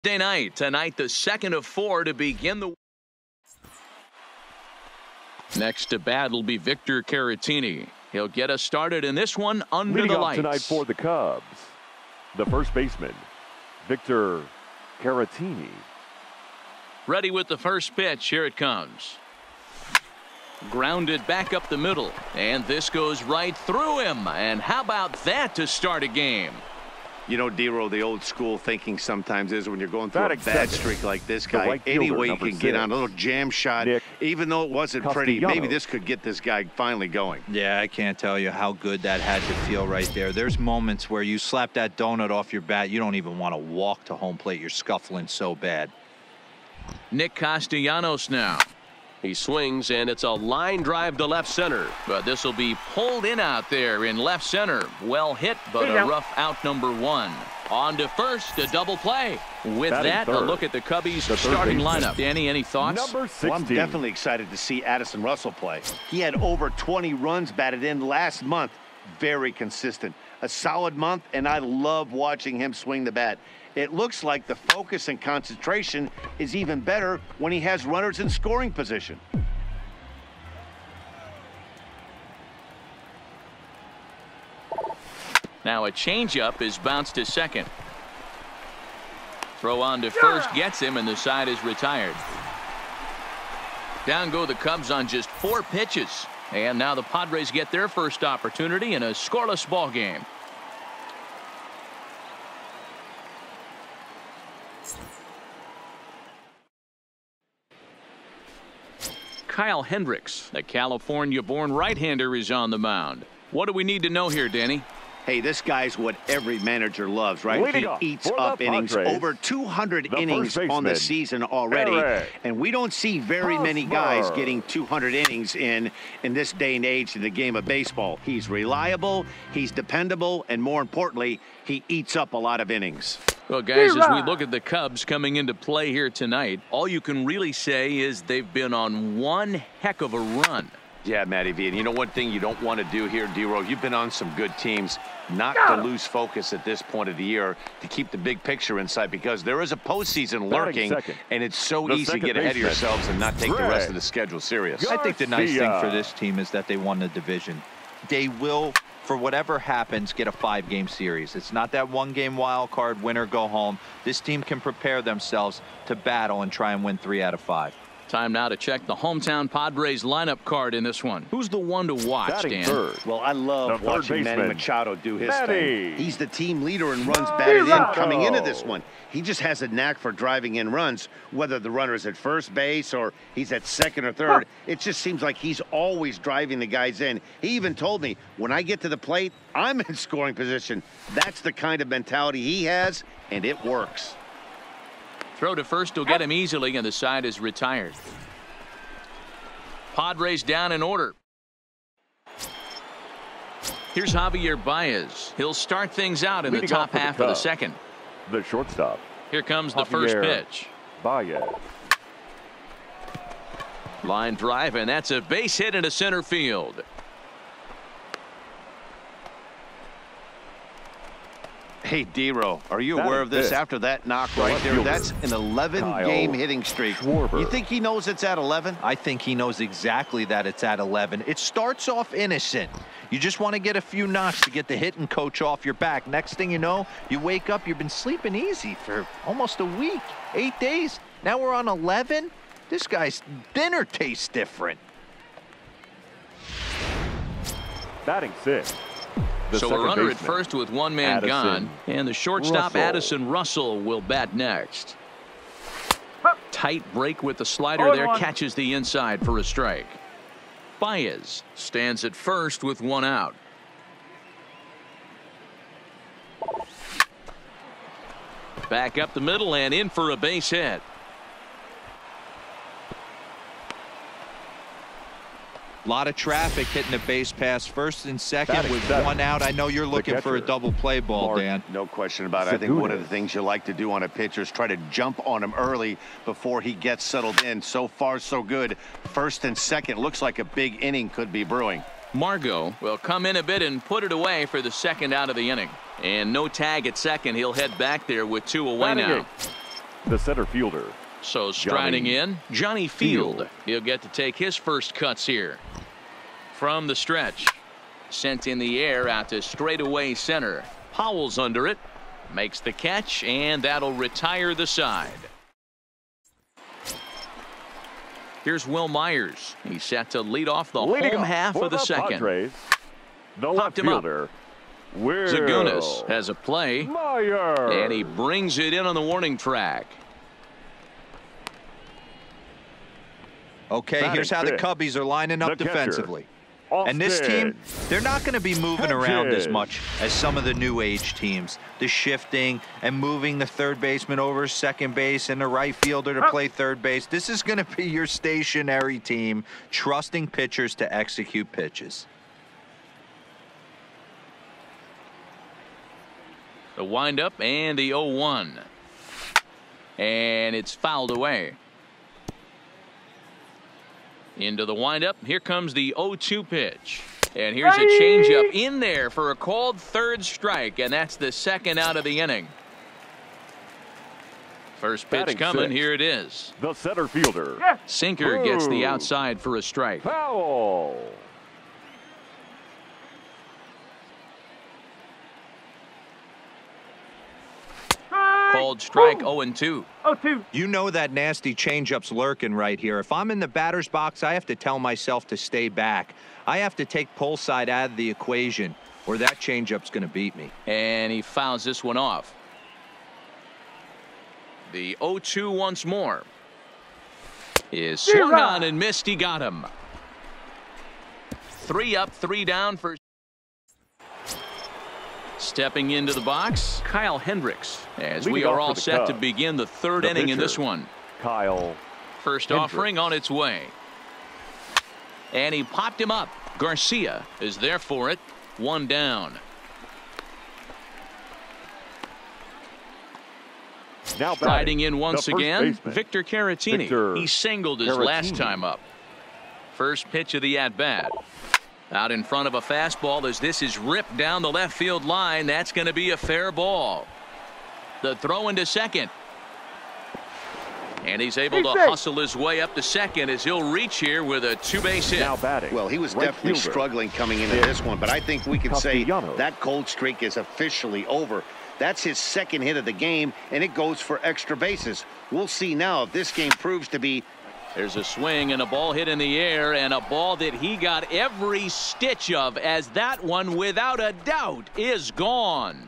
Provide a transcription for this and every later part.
Day night tonight, the second of 4 to begin the. Next to bat will be Victor Caratini. He'll get us started in this one under the lights. Tonight for the Cubs, the first baseman, Victor Caratini. Ready with the first pitch. Here it comes. Grounded back up the middle, and this goes right through him. And how about that to start a game? You know, Dero, the old school thinking sometimes is when you're going through a bad streak like this guy, any way you can get on a little jam shot, even though it wasn't pretty, maybe this could get this guy finally going. Yeah, I can't tell you how good that had to feel right there. There's moments where you slap that donut off your bat, you don't even want to walk to home plate. You're scuffling so bad. Nick Castellanos now. He swings, and it's a line drive to left center. But this will be pulled in out there in left center. Well hit, but a rough out number 1. On to first, a double play. With that, a look at the Cubbies' starting lineup. Danny, any thoughts? Number 16. Well, I'm definitely excited to see Addison Russell play. He had over 20 runs batted in last month. Very consistent. A solid month, and I love watching him swing the bat. It looks like the focus and concentration is even better when he has runners in scoring position. Now a changeup is bounced to second. Throw on to first gets him, and the side is retired. Down go the Cubs on just 4 pitches. And now the Padres get their first opportunity in a scoreless ball game. Kyle Hendricks, the California-born right-hander, is on the mound. What do we need to know here, Danny? Hey, this guy's what every manager loves, right? He eats up innings, over 200 innings on the season already. And we don't see very many guys getting 200 innings in this day and age in the game of baseball. He's reliable, he's dependable, and more importantly, he eats up a lot of innings. Well, guys, as we look at the Cubs coming into play here tonight, all you can really say is they've been on one heck of a run. Yeah, Matty V, and you know one thing you don't want to do here, D-Row, you've been on some good teams, not to lose focus at this point of the year, to keep the big picture in sight, because there is a postseason lurking, and it's so easy to get ahead of yourselves and not take the rest of the schedule serious. I think the nice thing for this team is that they won the division. They will, for whatever happens, get a 5-game series. It's not that 1-game wild card, win or go home. This team can prepare themselves to battle and try and win 3 out of 5. Time now to check the hometown Padres lineup card in this one. Who's the one to watch, Dan? Well, I love watching Manny Machado do his thing. He's the team leader in runs batted in coming into this one. He just has a knack for driving in runs, whether the runner's at first base or he's at second or third. It just seems like he's always driving the guys in. He even told me, when I get to the plate, I'm in scoring position. That's the kind of mentality he has, and it works. Throw to first will get him easily, and the side is retired. Padres down in order. Here's Javier Baez. He'll start things out in the top half of the second. The shortstop. Here comes the first pitch. Baez. Line drive, and that's a base hit into center field. Hey, Dero, are you aware of this after that knock right there? That's an 11-game hitting streak. You think he knows it's at 11? I think he knows exactly that it's at 11. It starts off innocent. You just want to get a few knocks to get the hitting coach off your back. Next thing you know, you wake up, you've been sleeping easy for almost a week, 8 days. Now we're on 11. This guy's dinner tastes different. Batting 6. So a runner at first with one man gone, and the shortstop Addison Russell will bat next. Tight break with the slider there, catches the inside for a strike. Baez stands at first with 1 out. Back up the middle and in for a base hit. A lot of traffic hitting the base pass first and second with 1 out. I know you're looking for a double play ball, Dan. No question about it. I think one of the things you like to do on a pitcher is try to jump on him early before he gets settled in. So far, so good. First and second, looks like a big inning could be brewing. Margot will come in a bit and put it away for the second out of the inning. And no tag at second. He'll head back there with 2 away now. the center fielder. So striding in, Johnny Field. He'll get to take his first cuts here. From the stretch. Sent in the air out to straightaway center. Powell's under it. Makes the catch, and that'll retire the side. Here's Will Myers. He's set to lead off the home half of the second. Padres, the Popped him up. Will Zagunis has a play. Myers. And he brings it in on the warning track. Okay, Batting here's how the fifth, Cubbies are lining up the catcher, defensively. Austin. And this team, they're not going to be moving around as much as some of the new age teams. The shifting and moving the third baseman over second base and the right fielder to play third base. This is going to be your stationary team, trusting pitchers to execute pitches. The windup and the 0-1. And it's fouled away. Into the windup. Here comes the 0-2 pitch. And here's a changeup in there for a called third strike. And that's the second out of the inning. First pitch coming. Six. Here it is. The center fielder. Sinker gets the outside for a strike. Foul. Called strike 0-2. 0-2. You know that nasty changeup's lurking right here. If I'm in the batter's box, I have to tell myself to stay back. I have to take pull side out of the equation, or that changeup's going to beat me. And he fouls this one off. The 0-2 once more. Is swung on and missed. He got him. 3 up, 3 down for. Stepping into the box, Kyle Hendricks, as we are all set to begin the third inning in this one. Kyle First Hendricks. offering on its way. And he popped him up. Garcia is there for it. 1 down. Now Riding in once the first again, baseman, Victor Caratini. He singled his last time up. First pitch of the at-bat. Out in front of a fastball as this is ripped down the left field line. That's going to be a fair ball. The throw into second. And he's able to hustle his way up to second as he'll reach here with a 2-base hit. Now batting. Well, he was right definitely fielder. struggling coming into this one, but I think we can say Castellanos. that cold streak is officially over. That's his second hit of the game, and it goes for extra bases. We'll see now if this game proves to be. There's a swing and a ball hit in the air, and a ball that he got every stitch of, as that one, without a doubt, is gone.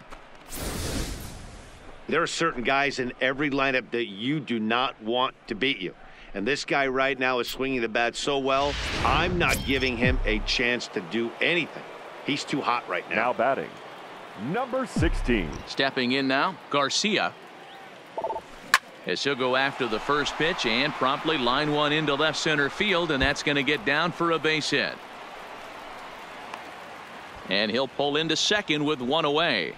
There are certain guys in every lineup that you do not want to beat you. And this guy right now is swinging the bat so well, I'm not giving him a chance to do anything. He's too hot right now. Now batting, number 16. Stepping in now, Garcia. As he'll go after the first pitch and promptly line one into left center field, and that's going to get down for a base hit. And he'll pull into second with 1 away.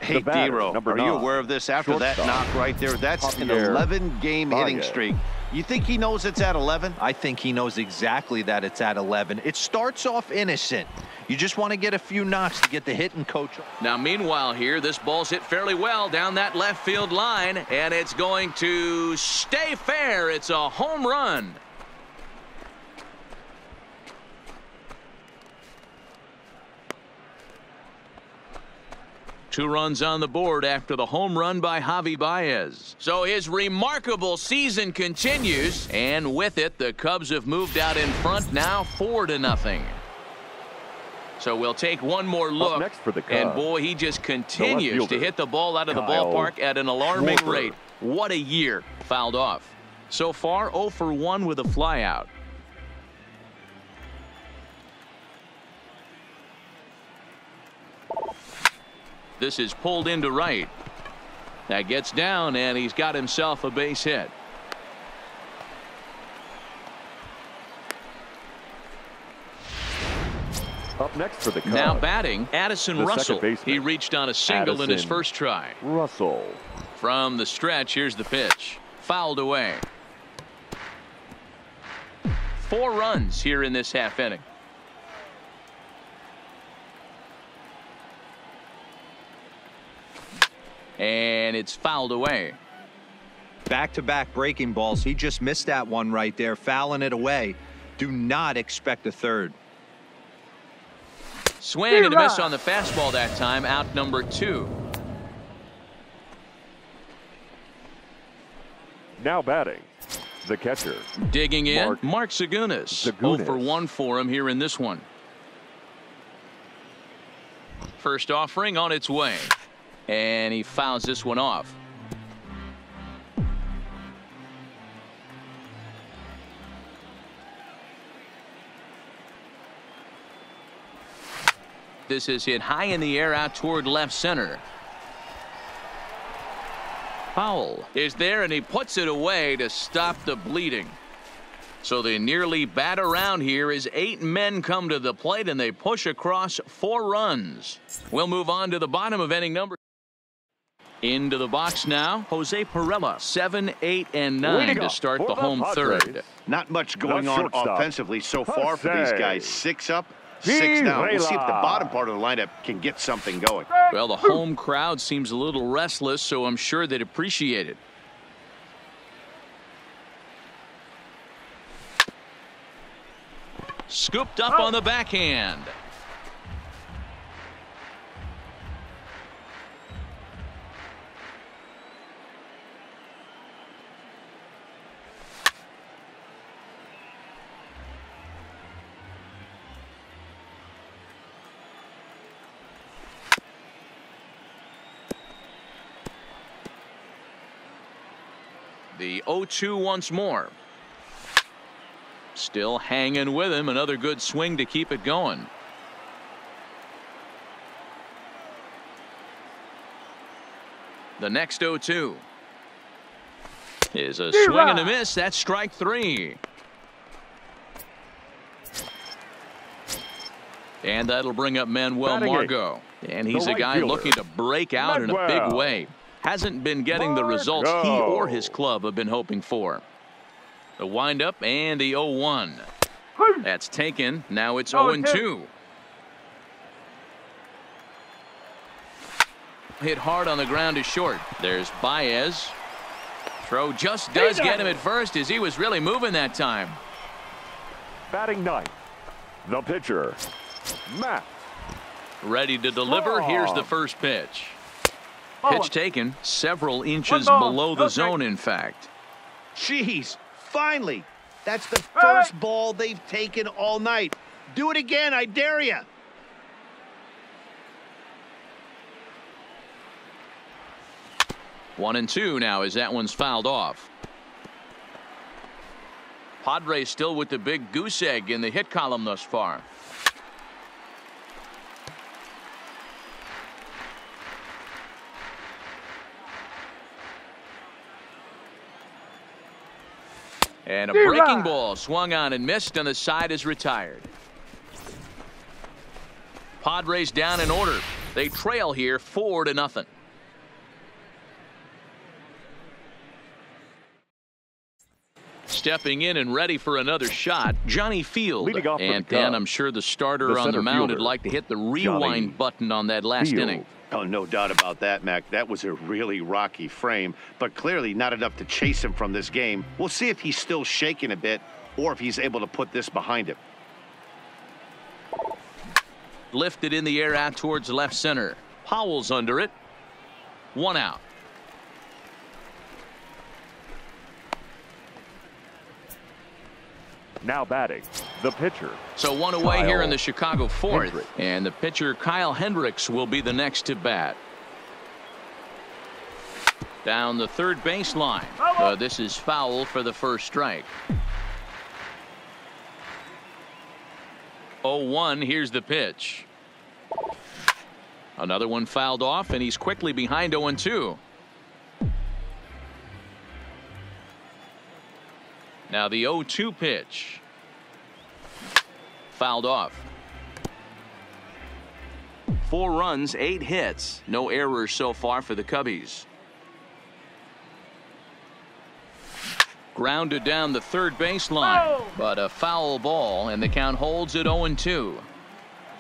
Hey, Dero, are you aware of this? After that knock right there, that's an 11-game hitting streak. You think he knows it's at 11? I think he knows exactly that it's at 11. It starts off innocent. You just want to get a few knocks to get the hitting coach. Now, meanwhile here, this ball's hit fairly well down that left field line, and it's going to stay fair. It's a home run. Two runs on the board after the home run by Javi Baez. So his remarkable season continues, and with it, the Cubs have moved out in front now 4-0. So we'll take one more look, next for the Cubs, and boy, he just continues to hit the ball out of the ballpark at an alarming rate. What a year. Fouled off. So far, 0 for 1 with a flyout. This is pulled into right. That gets down, and he's got himself a base hit. Up next for the Cubs. Now batting, Addison Russell. He reached on a single in his first try. Russell. From the stretch, here's the pitch. Fouled away. 4 runs here in this half inning. and it's fouled away. Back-to-back breaking balls. He just missed that one right there, fouling it away. Do not expect a third. Swing and a miss on the fastball that time, out number 2. Now batting, the catcher. Digging in, Mark Zagunis. 0 for 1 for him here in this one. First offering on its way, and he fouls this one off. This is hit high in the air out toward left center. Foul is there, and he puts it away to stop the bleeding. So they nearly bat around here as 8 men come to the plate, and they push across 4 runs. We'll move on to the bottom of inning number. Into the box now, Jose Pirela, 7, 8, and 9 to start the home third. Not much going on offensively so far for these guys. 6 up, 6 down. We'll see if the bottom part of the lineup can get something going. Well, the home crowd seems a little restless, so I'm sure they'd appreciate it. Scooped up on the backhand. The 0-2 once more. Still hanging with him. Another good swing to keep it going. The next 0-2 is a swing and a miss. That's strike 3. And that'll bring up Manuel Margot. And he's a guy looking to break out in a big way. Hasn't been getting the results he or his club have been hoping for. The windup and the 0-1. That's taken. Now it's 0-2. Hit hard on the ground to short. There's Baez. Throw just does get him at first as he was really moving that time. Batting 9th, the pitcher, Matt. Ready to deliver. Here's the first pitch. Pitch taken several inches below the zone, in fact. Jeez, finally. That's the first ball they've taken all night. Do it again, I dare you. 1-2 now as that one's fouled off. Padres still with the big goose egg in the hit column thus far. And a breaking ball swung on and missed, and the side is retired. Padres down in order. They trail here 4-0. Stepping in and ready for another shot, Johnny Field. And Dan, I'm sure the starter on the mound would like to hit the rewind button on that last inning. Oh, no doubt about that, Mac. That was a really rocky frame, but clearly not enough to chase him from this game. We'll see if he's still shaking a bit or if he's able to put this behind him. Lifted in the air out towards left center. Powell's under it. 1 out. Now batting, the pitcher. So 1 away here in the Chicago 4th. And the pitcher, Kyle Hendricks, will be the next to bat. Down the third baseline. This is foul for the first strike. 0-1, here's the pitch. Another one fouled off, and he's quickly behind 0-2. Now the 0-2 pitch. Fouled off. 4 runs, 8 hits. No errors so far for the Cubbies. Grounded down the third baseline, but a foul ball, and the count holds at 0-2.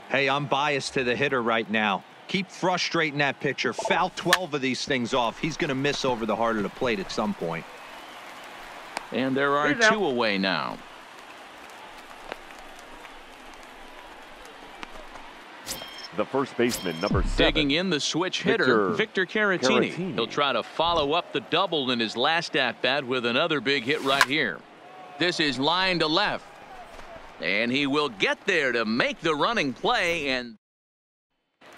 Hey, I'm biased to the hitter right now. Keep frustrating that pitcher. Foul 12 of these things off. He's going to miss over the heart of the plate at some point. And there are two away now. The first baseman, number 7. Digging in the switch hitter, Victor Caratini. He'll try to follow up the double in his last at-bat with another big hit right here. This is line to left. And he will get there to make the running play. And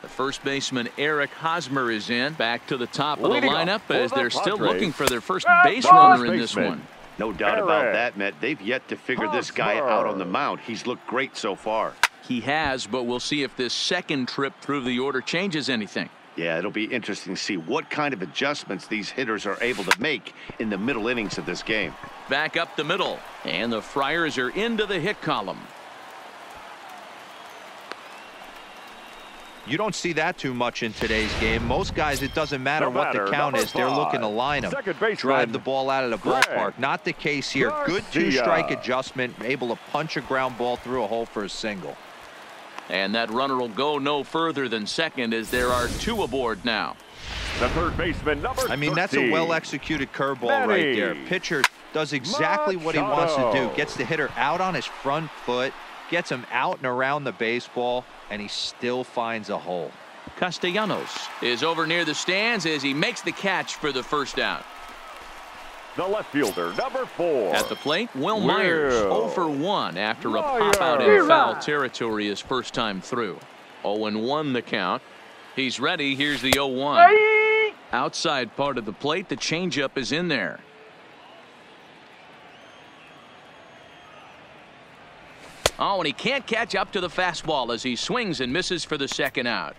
the first baseman, Eric Hosmer, is in. Back to the top of the lineup as they're still looking for their first base runner in this one. No doubt about that, Matt. They've yet to figure this guy out on the mound. He's looked great so far. He has, but we'll see if this second trip through the order changes anything. Yeah, it'll be interesting to see what kind of adjustments these hitters are able to make in the middle innings of this game. Back up the middle, and the Friars are into the hit column. You don't see that too much in today's game. Most guys, it doesn't matter what the count is. They're looking to line them, drive the ball out of the ballpark. Not the case here. Good two-strike adjustment, able to punch a ground ball through a hole for a single. And that runner will go no further than second as there are two aboard now. The third baseman, number 13. That's a well-executed curveball right there. Pitcher does exactly what he wants to do. Gets the hitter out on his front foot, gets him out and around the baseball, and he still finds a hole. Castellanos is over near the stands as he makes the catch for the first out. The left fielder, number 4. At the plate, Will Myers, 0 for 1 after a pop-out in foul territory his first time through. 0-1 the count. He's ready. Here's the 0-1. Outside part of the plate, the changeup is in there. Oh, and he can't catch up to the fastball as he swings and misses for the second out.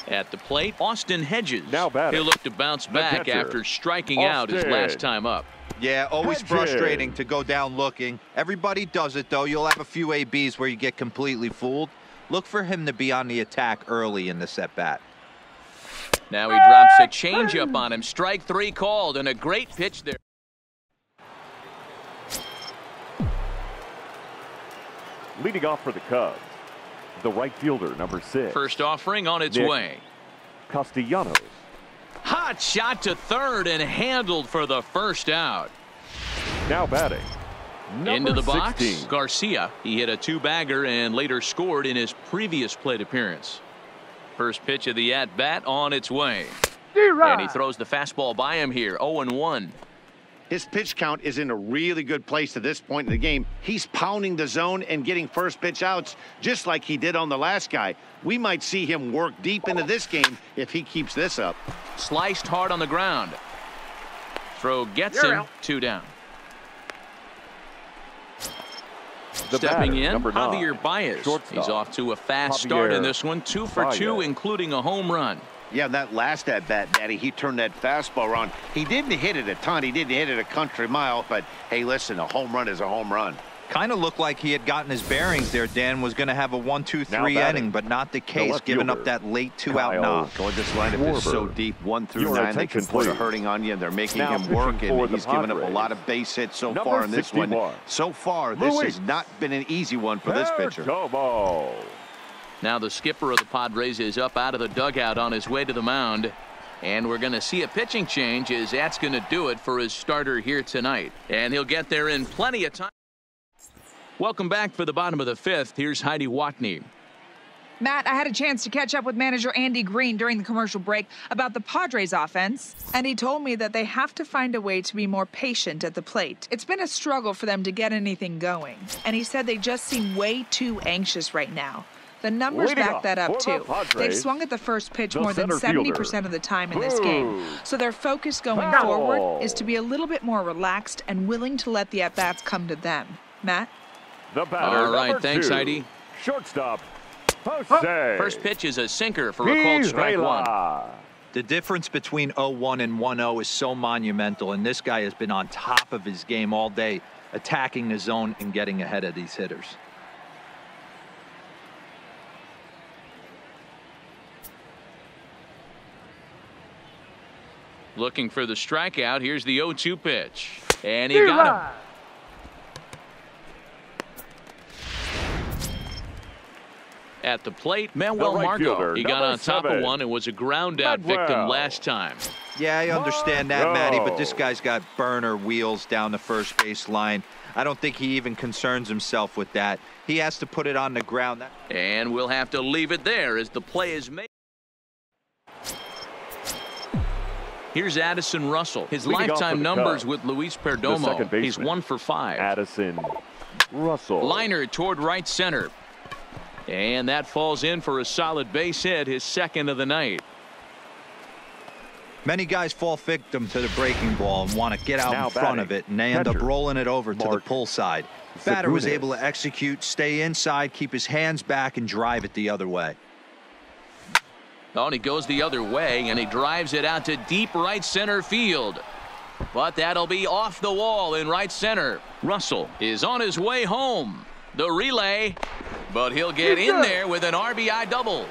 At the plate, Austin Hedges. Now batting. He'll look to bounce back after striking out his last time up. Yeah, always frustrating to go down looking. Everybody does it, though. You'll have a few ABs where you get completely fooled. Look for him to be on the attack early in this at-bat. Now he drops a changeup on him. Strike 3 called, and a great pitch there. Leading off for the Cubs, the right fielder, number 6. First offering on its way. Castellanos. Hot shot to third and handled for the first out. Now batting, into the 16. box, Garcia. He hit a 2-bagger and later scored in his previous plate appearance. First pitch of the at-bat on its way. And he throws the fastball by him here, 0-1. His pitch count is in a really good place at this point in the game. He's pounding the zone and getting first pitch outs just like he did on the last guy. We might see him work deep into this game if he keeps this up. Sliced hard on the ground. Throw gets him, 2 down. Stepping in, Javier Baez. He's off to a fast start in this one. 2 for 2, including a home run. Yeah, that last at-bat, Daddy, he turned that fastball around. He didn't hit it a ton. He didn't hit it a country mile. But, hey, listen, a home run is a home run. Kind of looked like he had gotten his bearings there. Dan was going to have a 1-2-3 inning, but not the case, giving up that late 2-out knock. Going this lineup is so deep, 1 through 9. They can put a hurting on you. They're making him work, and he's given up a lot of base hits so far in this one. So far, this has not been an easy one for this pitcher. Now the skipper of the Padres is up out of the dugout on his way to the mound. And we're going to see a pitching change as that's going to do it for his starter here tonight. And he'll get there in plenty of time. Welcome back for the bottom of the 5th. Here's Heidi Watney. Matt, I had a chance to catch up with manager Andy Green during the commercial break about the Padres offense, and he told me that they have to find a way to be more patient at the plate. It's been a struggle for them to get anything going, and he said they just seem way too anxious right now. The numbers back that up, too. They've swung at the first pitch more than 70% of the time in this game. So their focus going forward is to be a little bit more relaxed and willing to let the at-bats come to them. Matt? All right, thanks, Heidi. Shortstop, Jose. First pitch is a sinker for a called strike 1. The difference between 0-1 and 1-0 is so monumental, and this guy has been on top of his game all day, attacking the zone and getting ahead of these hitters. Looking for the strikeout. Here's the 0-2 pitch. And he got him. At the plate, Manuel Margot. He got on top of one and was a ground-out victim last time. Yeah, I understand that, Matty, but this guy's got burner wheels down the first base line. I don't think he even concerns himself with that. He has to put it on the ground. And we'll have to leave it there as the play is made. Here's Addison Russell. His lifetime numbers with Luis Perdomo. He's 1 for 5. Addison Russell. Liner toward right center. And that falls in for a solid base hit, his second of the night. Many guys fall victim to the breaking ball and want to get out in front of it, and they end up rolling it over to the pull side. Batter was able to execute, stay inside, keep his hands back, and drive it the other way. Oh, and he goes the other way, and he drives it out to deep right center field. But that'll be off the wall in right center. Russell is on his way home. The relay, but he'll get in there with an RBI double.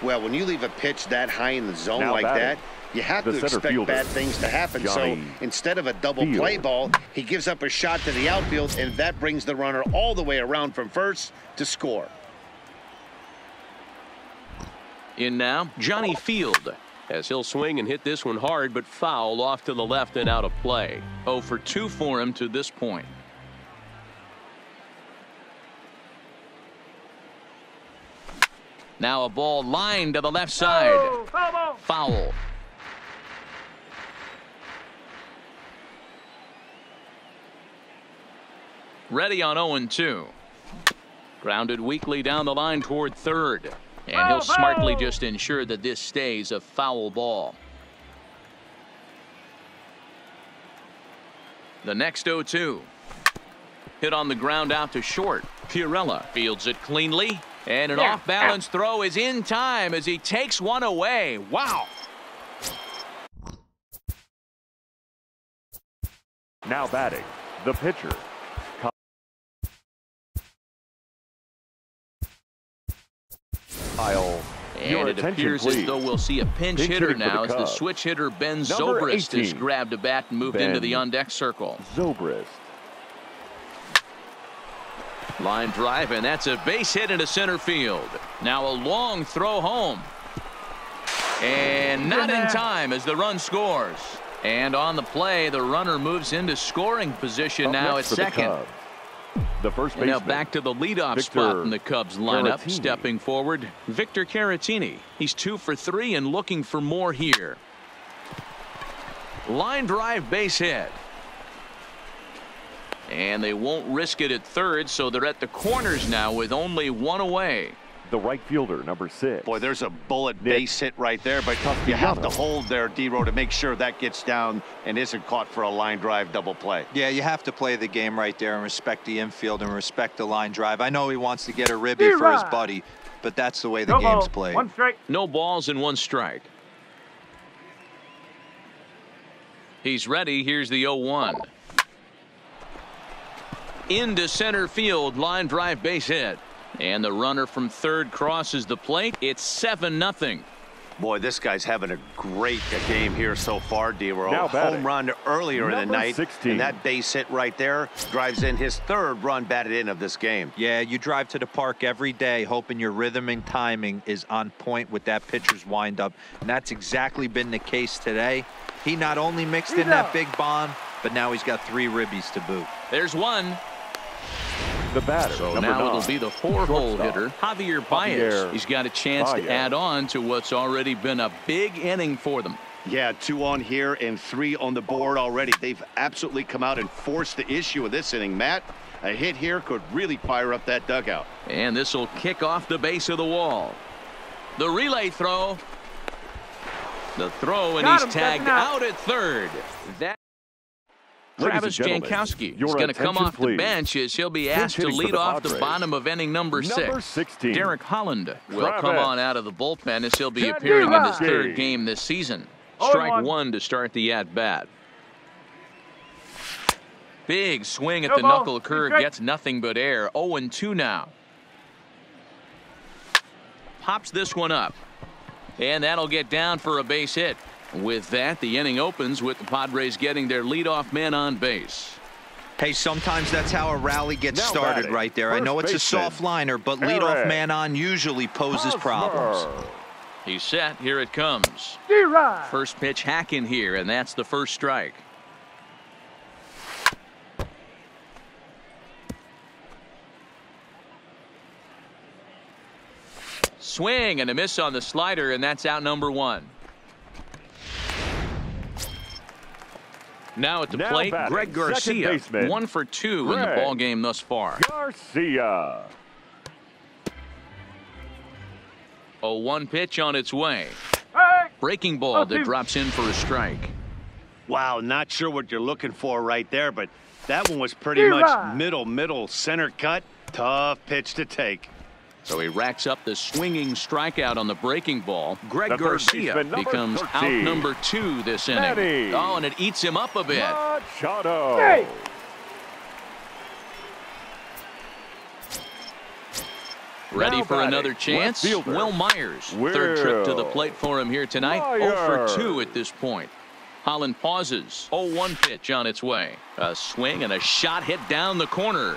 Well, when you leave a pitch that high in the zone like that, you have to expect bad things to happen. So instead of a double play ball, he gives up a shot to the outfield, and that brings the runner all the way around from first to score. In now, Johnny Field, as he'll swing and hit this one hard, but foul off to the left and out of play. 0 for 2 for him to this point. Now a ball lined to the left side. Foul. Ready on 0-2. Grounded weakly down the line toward third. And he'll smartly just ensure that this stays a foul ball. The next 0-2. Hit on the ground out to short. Pirella fields it cleanly. And an off-balance throw is in time as he takes one away. Wow. Now batting, the pitcher. And it appears as though we'll see a pinch hitter now as the switch hitter Ben Zobrist has grabbed a bat and moved into the on-deck circle. Zobrist. Line drive, and that's a base hit into center field. Now a long throw home. And not in time as the run scores. And on the play, the runner moves into scoring position now at second. The first baseman. Now back to the leadoff spot in the Cubs lineup. Stepping forward, Victor Caratini. He's 2 for 3 and looking for more here. Line drive, base hit. And they won't risk it at third, so they're at the corners now with only one away. The right fielder, number 6. Boy, there's a bullet base hit right there, but you have to hold there, D-Row, to make sure that gets down and isn't caught for a line drive double play. Yeah, you have to play the game right there and respect the infield and respect the line drive. I know he wants to get a ribby for his buddy, but that's the way the game's played. 1 strike. No balls and 1 strike. He's ready. Here's the 0-1. Into center field, line drive, base hit. And the runner from third crosses the plate. It's 7-0. Boy, this guy's having a great game here so far, D-Row. Home run earlier in the night. 16. And that base hit right there drives in his 3rd run batted in of this game. Yeah, you drive to the park every day hoping your rhythm and timing is on point with that pitcher's windup. And that's exactly been the case today. He not only mixed in that big bomb, but now he's got 3 ribbies to boot. There's one. The batter. So now it'll be the 4-hole hitter, Javier Baez. He's got a chance to add on to what's already been a big inning for them. Yeah, 2 on here and 3 on the board already. They've absolutely come out and forced the issue of this inning. Matt, a hit here could really fire up that dugout. And this will kick off the base of the wall. The relay throw. The throw, and he's tagged out at third. That Travis Jankowski is going to come off the bench as he'll be asked to lead off the bottom of inning number 6. 16. Derek Holland will come on out of the bullpen as he'll be appearing in his 3rd game this season. Strike 1 to start the at-bat. Big swing at the knuckle curve, gets nothing but air. 0-2 now. Pops this one up. And that'll get down for a base hit. With that, the inning opens with the Padres getting their leadoff man on base. Hey, sometimes that's how a rally gets Now started batting, right there. I know it's a soft liner, but leadoff man on usually poses problems. He's set. Here it comes. First pitch hacking here, and that's the first strike. Swing and a miss on the slider, and that's out number 1. Now at the plate, batting, Greg Garcia, baseman, 1 for 2 in the ball game thus far. Garcia. 0-1 pitch on its way. Breaking ball that drops in for a strike. Wow, not sure what you're looking for right there, but that one was pretty much middle center cut. Tough pitch to take. So he racks up the swinging strikeout on the breaking ball. Greg Garcia becomes out number 2 this inning. Oh, and it eats him up a bit. Machado. Ready for another chance? Will Myers. Third trip to the plate for him here tonight. 0 for 2 at this point. Holland pauses. 0-1 pitch on its way. A swing and a shot hit down the corner.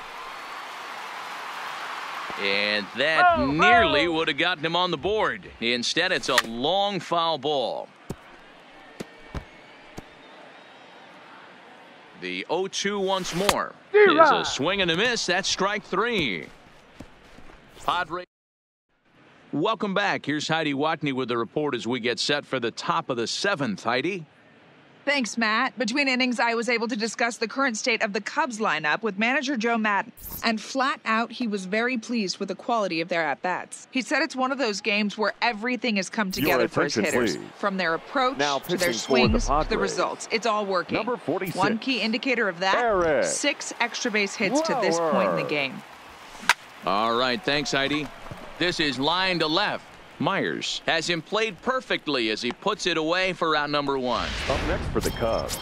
And that nearly would have gotten him on the board. Instead, it's a long foul ball. The 0-2 once more is a swing and a miss. That's strike 3. Padres. Welcome back. Here's Heidi Watney with the report as we get set for the top of the 7th. Heidi. Thanks, Matt. Between innings, I was able to discuss the current state of the Cubs lineup with manager Joe Maddon. And flat out, he was very pleased with the quality of their at-bats. He said it's one of those games where everything has come together for his hitters. Please. From their approach to their the swings to the results. It's all working. Number 46. One key indicator of that, Eric. 6 extra base hits to this point in the game. All right, thanks, Heidi. This is line to left. Myers has him played perfectly as he puts it away for out number 1. Up next for the Cubs.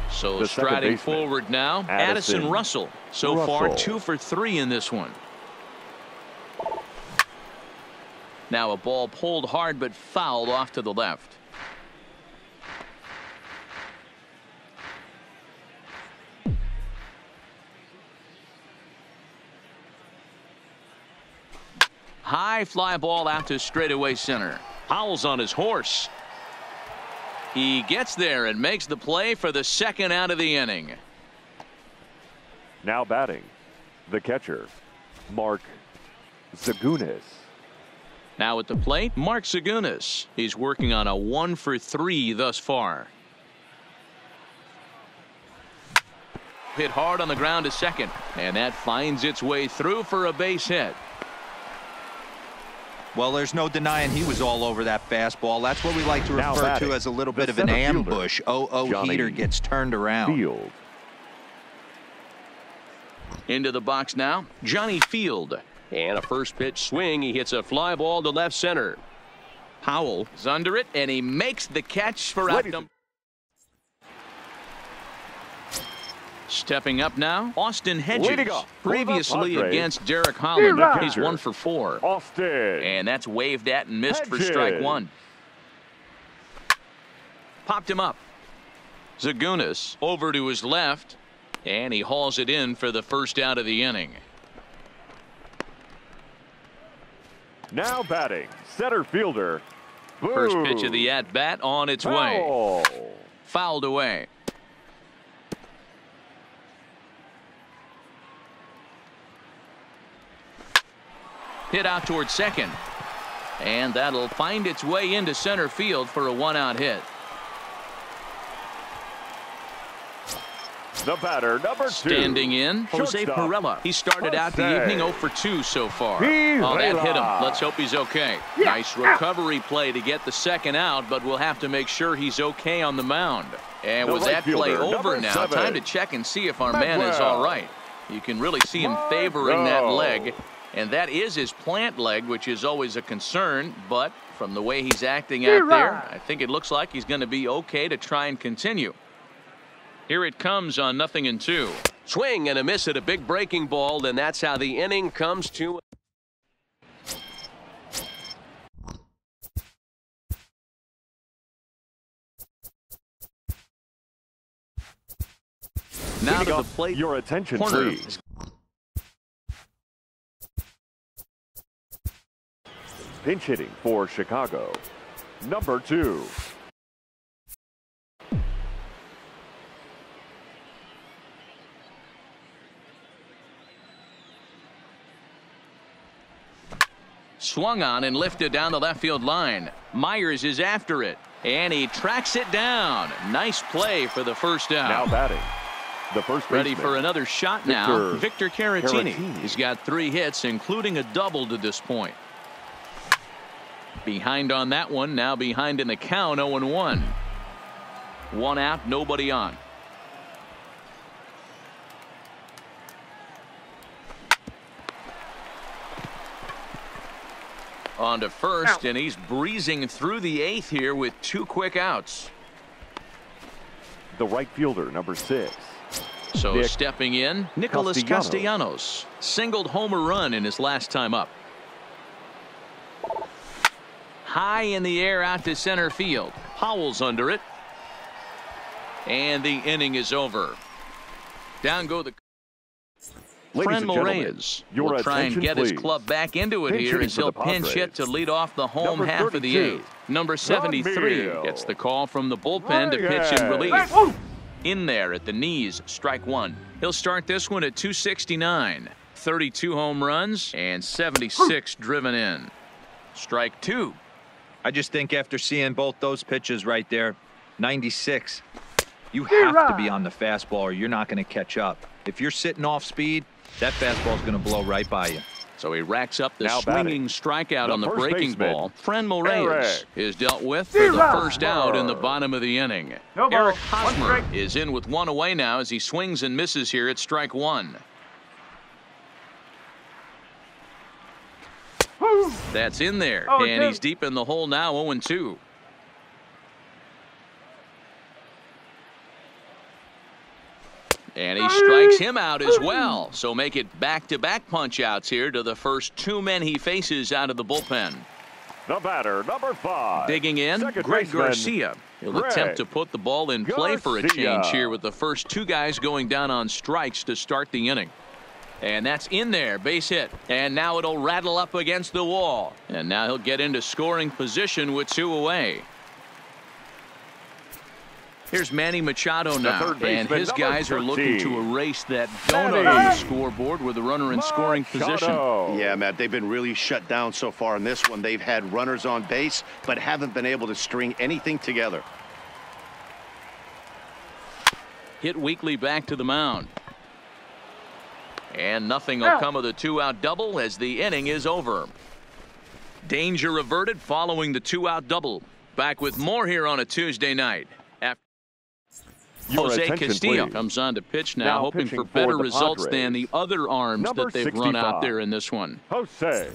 So striding forward now, Addison Russell. So far 2 for 3 in this one. Now a ball pulled hard but fouled off to the left. High fly ball out to straightaway center. Howell's on his horse. He gets there and makes the play for the 2nd out of the inning. Now batting, the catcher, Mark Zagunis. Now at the plate, Mark Zagunis. He's working on a 1 for 3 thus far. Hit hard on the ground to second, and that finds its way through for a base hit. Well, there's no denying he was all over that fastball. That's what we like to refer to as a little bit of an ambush. 0-0 heater gets turned around. Field. Into the box now, Johnny Field. And a first pitch swing. He hits a fly ball to left center. Howell is under it, and he makes the catch for out number. Stepping up now, Austin Hedges. Previously against Derek Holland, he's 1 for 4. Austin. And that's waved at and missed for strike 1. Popped him up. Zagunis over to his left, and he hauls it in for the 1st out of the inning. Now batting, center fielder. First pitch of the at-bat on its way. Fouled away. Hit out towards second. And that'll find its way into center field for a 1-out hit. The batter, number 2. Standing in, Jose Pirela. He started out the evening 0 for 2 so far. Oh, that hit him. Let's hope he's okay. Nice recovery play to get the 2nd out, but we'll have to make sure he's okay on the mound. And with that play over now, time to check and see if our man is all right. You can really see him favoring that leg. And that is his plant leg, which is always a concern. But from the way he's acting out there, I think it looks like he's going to be okay to try and continue. Here it comes on 0-2. Swing and a miss at a big breaking ball. Then that's how the inning comes to. Now to the plate. Your attention, Corner. please. Pinch hitting for Chicago, number 2. Swung on and lifted down the left field line. Myers is after it, and he tracks it down. Nice play for the first out. Now batting, the first baseman. Ready for another shot now. Victor Caratini. He's got 3 hits, including a double to this point. Behind on that one, now behind in the count, 0-1. 1 out, nobody on. On to first, and he's breezing through the 8th here with 2 quick outs. The right fielder, number 6. So stepping in, Nicholas Castellanos. Singled home a run in his last time up. High in the air out to center field. Powell's under it. And the inning is over. Down go the Franmil Reyes will try and get his club back into it here as he'll pinch hit to lead off the home half of the 8th. Number 73 gets the call from the bullpen to pitch in relief. In there at the knees, strike 1. He'll start this one at 269. 32 home runs and 76 driven in. Strike 2. I just think after seeing both those pitches right there, 96, you have to be on the fastball or you're not going to catch up. If you're sitting off speed, that fastball's going to blow right by you. So he racks up the swinging strikeout on the breaking ball. Franmil Reyes is dealt with for the first out in the bottom of the inning. Eric Hosmer is in with 1 away now as he swings and misses here at strike 1. That's in there, and he's deep in the hole now, 0-2. And he strikes him out as well. So make it back-to-back punch-outs here to the first 2 men he faces out of the bullpen. The batter, number 5. Digging in, Greg Garcia. He'll attempt to put the ball in play for a change here with the first 2 guys going down on strikes to start the inning. And that's in there, base hit. And now it'll rattle up against the wall. And now he'll get into scoring position with 2 away. Here's Manny Machado now, and his guys are looking to erase that donut on the scoreboard with a runner in scoring position. Yeah, Matt, they've been really shut down so far in this one. They've had runners on base, but haven't been able to string anything together. Hit weakly back to the mound. And nothing will come of the 2-out double as the inning is over. Danger averted following the 2-out double. Back with more here on a Tuesday night. Jose Castillo comes on to pitch now hoping for better results than the other arms that they've run out there in this one. Jose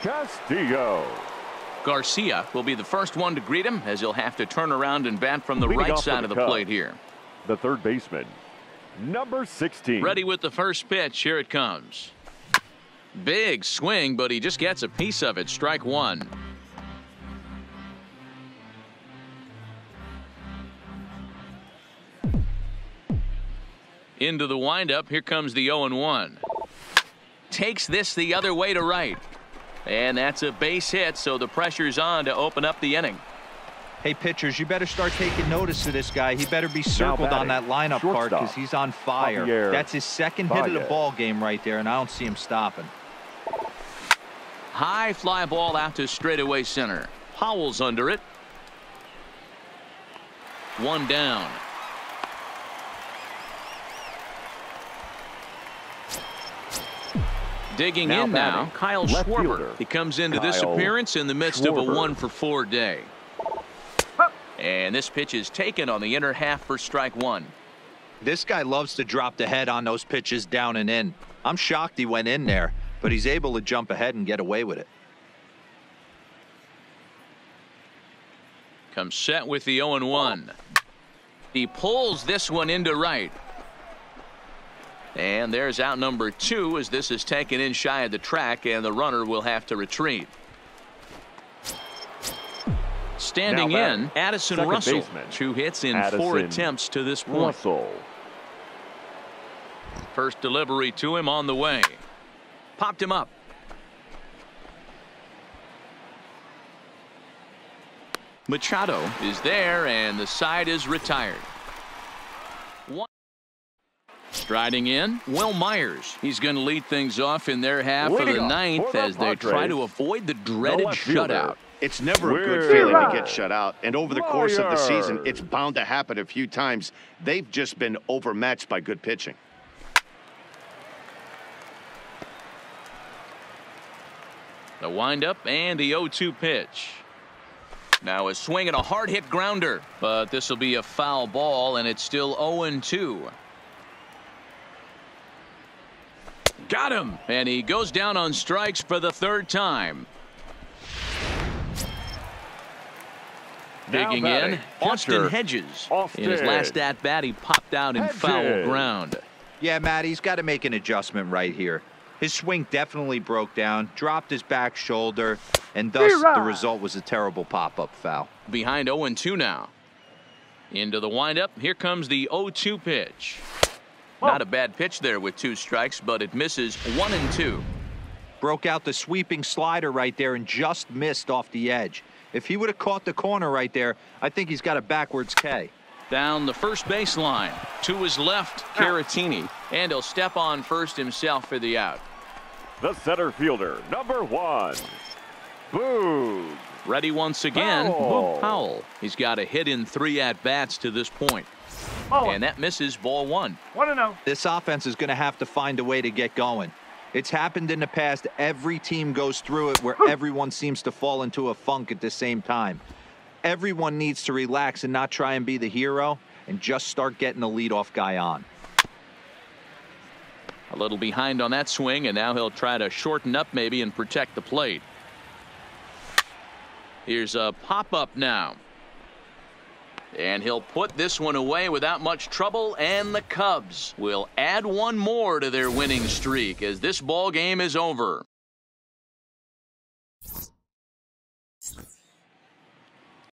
Castillo. Garcia will be the first one to greet him as he'll have to turn around and bat from the right side of the plate here. The third baseman, number 16. Ready with the first pitch. Here it comes. Big swing, but he just gets a piece of it. Strike 1. Into the windup. Here comes the 0-1. Takes this the other way to right. And that's a base hit, so the pressure's on to open up the inning. Hey, pitchers, you better start taking notice of this guy. He better be circled on that lineup card because he's on fire. That's his second hit of the ball game right there, and I don't see him stopping. High fly ball out to straightaway center. Powell's under it. 1 down. Digging in now, Kyle Schwarber. He comes into this appearance in the midst of a 1-for-4 day. And this pitch is taken on the inner half for strike 1. This guy loves to drop the head on those pitches down and in. I'm shocked he went in there, but he's able to jump ahead and get away with it. Comes set with the 0-1. He pulls this one into right. And there's out number 2 as this is taken in shy of the track, and the runner will have to retreat. Standing in, Addison Russell. 2 hits in 4 attempts to this point. First delivery to him on the way. Popped him up. Machado is there, and the side is retired. Striding in, Will Myers. He's going to lead things off in their half of the ninth as they try to avoid the dreaded shutout. It's never a good feeling to get shut out, and over the course of the season, it's bound to happen a few times. They've just been overmatched by good pitching. The windup and the 0-2 pitch. Now a swing and a hard hit grounder, but this will be a foul ball, and it's still 0-2. Got him, and he goes down on strikes for the third time. Digging in, Austin Hedges. In his last at-bat, he popped out in foul ground. Yeah, Matt, he's got to make an adjustment right here. His swing definitely broke down, dropped his back shoulder, and thus the result was a terrible pop-up foul. Behind 0-2 now. Into the windup, here comes the 0-2 pitch. Not a bad pitch there with 2 strikes, but it misses 1-2. Broke out the sweeping slider right there and just missed off the edge. If he would have caught the corner right there, I think he's got a backwards K. Down the first baseline. To his left, Caratini. And he'll step on first himself for the out. The center fielder, number 1. Boog. Ready once again, Boog Powell. He's got a hit in 3 at-bats to this point. And that misses ball 1. 1-0. This offense is going to have to find a way to get going. It's happened in the past. Every team goes through it where everyone seems to fall into a funk at the same time. Everyone needs to relax and not try and be the hero and just start getting the leadoff guy on. A little behind on that swing, and now he'll try to shorten up maybe and protect the plate. Here's a pop-up now. And he'll put this one away without much trouble, and the Cubs will add one more to their winning streak as this ball game is over.